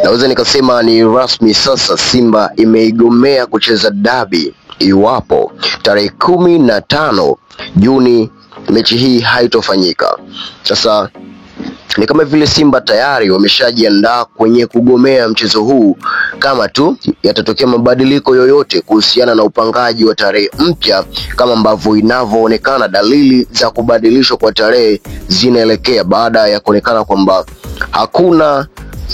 Naweza nikasema ni rasmi sasa, Simba imeigomea kucheza dabi iwapo tarehe 15 Juni mechi hii haitofanyika. Sasa ni kama vile Simba tayari wameshajiandaa kwenye kugomea mchezo huu kama tu yatatokea mabadiliko yoyote kuhusiana na upangaji wa tarehe mpya, kama ambavyo inavyoonekana dalili za kubadilishwa kwa tarehe zinaelekea baada ya kuonekana kwamba hakuna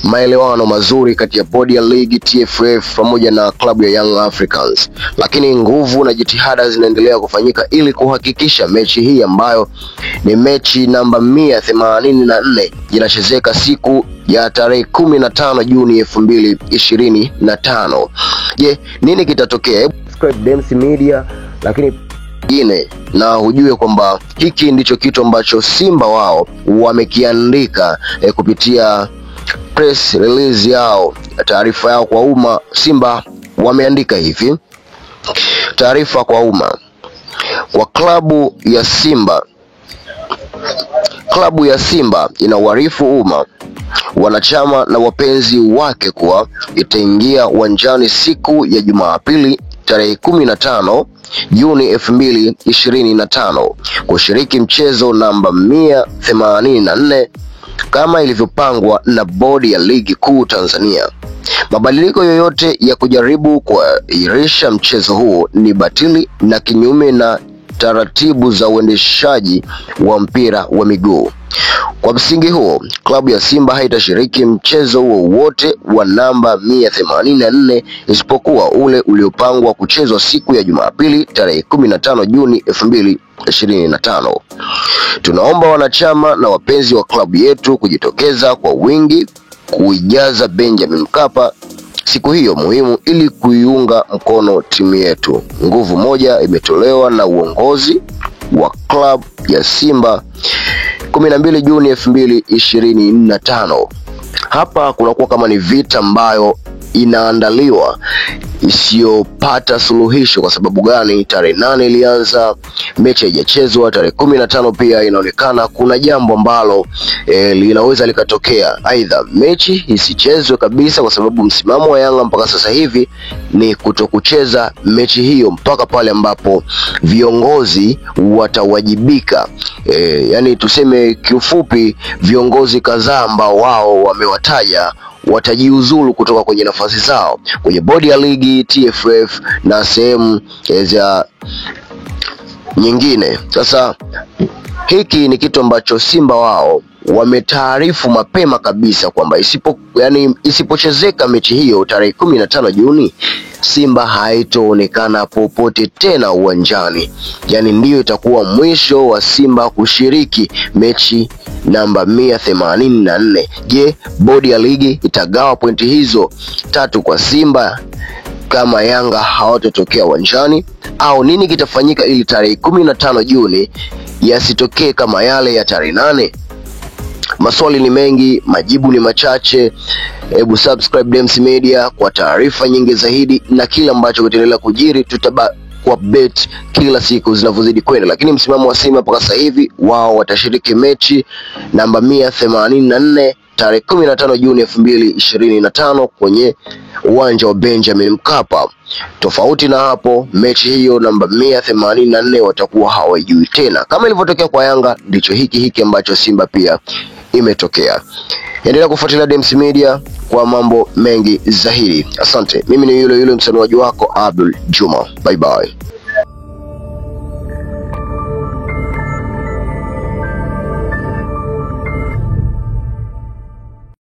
maelewano mazuri kati ya bodi ya ligi TFF pamoja na klabu ya Young Africans. Lakini nguvu na jitihada zinaendelea kufanyika ili kuhakikisha mechi hii ambayo ni mechi namba 184 inachezeka siku ya tarehe 15 Juni 2025. Je, nini kitatokea? Subscribe Dems Media, lakini na hujue kwamba hiki ndicho kitu ambacho Simba wao wamekiandika kupitia press release yao, taarifa yao kwa umma. Simba wameandika hivi: taarifa kwa umma. Kwa klabu ya Simba inawaarifu umma, wanachama na wapenzi wake kuwa itaingia uwanjani siku ya Jumapili tarehe 15 Juni 2025 kushiriki mchezo namba 184 kama ilivyopangwa na bodi ya ligi kuu Tanzania. Mabadiliko yoyote ya kujaribu kuahirisha mchezo huo ni batili na kinyume na taratibu za uendeshaji wa mpira wa miguu. Kwa msingi huo, klabu ya Simba haitashiriki mchezo wowote wa namba 184 isipokuwa ule uliopangwa kuchezwa siku ya Jumapili tarehe 15 Juni 2025. Tunaomba wanachama na wapenzi wa klabu yetu kujitokeza kwa wingi kuijaza Benjamin Mkapa siku hiyo muhimu ili kuiunga mkono timu yetu. Nguvu moja imetolewa na uongozi wa klabu ya Simba 12 Juni 2025. Hapa kunakuwa kama ni vita ambayo inaandaliwa isiyopata suluhisho. Kwa sababu gani? Tarehe 8 ilianza, mechi haijachezwa. Tarehe 15 pia inaonekana kuna jambo ambalo linaweza likatokea, aidha mechi isichezwe kabisa, kwa sababu msimamo wa Yanga mpaka sasa hivi ni kutokucheza mechi hiyo mpaka pale ambapo viongozi watawajibika. Yani tuseme kiufupi, viongozi kadhaa ambao wao wamewataja watajiuzulu kutoka kwenye nafasi zao kwenye bodi ya ligi TFF na sehemu za nyingine. Sasa hiki ni kitu ambacho Simba wao wametaarifu mapema kabisa kwamba isipochezeka mechi hiyo tarehe 15 Juni, Simba haitoonekana popote tena uwanjani. Yani ndiyo itakuwa mwisho wa Simba kushiriki mechi namba 184. Je, bodi ya ligi itagawa pointi hizo 3 kwa Simba kama Yanga hawatotokea uwanjani, au nini kitafanyika ili tarehe 15 Juni yasitokee kama yale ya tarehe 8? Maswali ni mengi, majibu ni machache. Hebu subscribe Dems Media kwa taarifa nyingi zaidi, na kila ambacho kitaendelea kujiri update kila siku zinavyozidi kwenda. Lakini msimamo wa Simba mpaka sasa hivi, wao watashiriki mechi namba 184 tarehe 15 Juni 2025 kwenye uwanja wa Benjamin Mkapa. Tofauti na hapo, mechi hiyo namba 184 watakuwa hawajui tena. Kama ilivyotokea kwa Yanga, ndicho hiki ambacho Simba pia imetokea. Endelea kufuatilia Dems Media kwa mambo mengi zaidi. Asante. Mimi ni yule msanuaji wako Abdul Juma. Bye bye.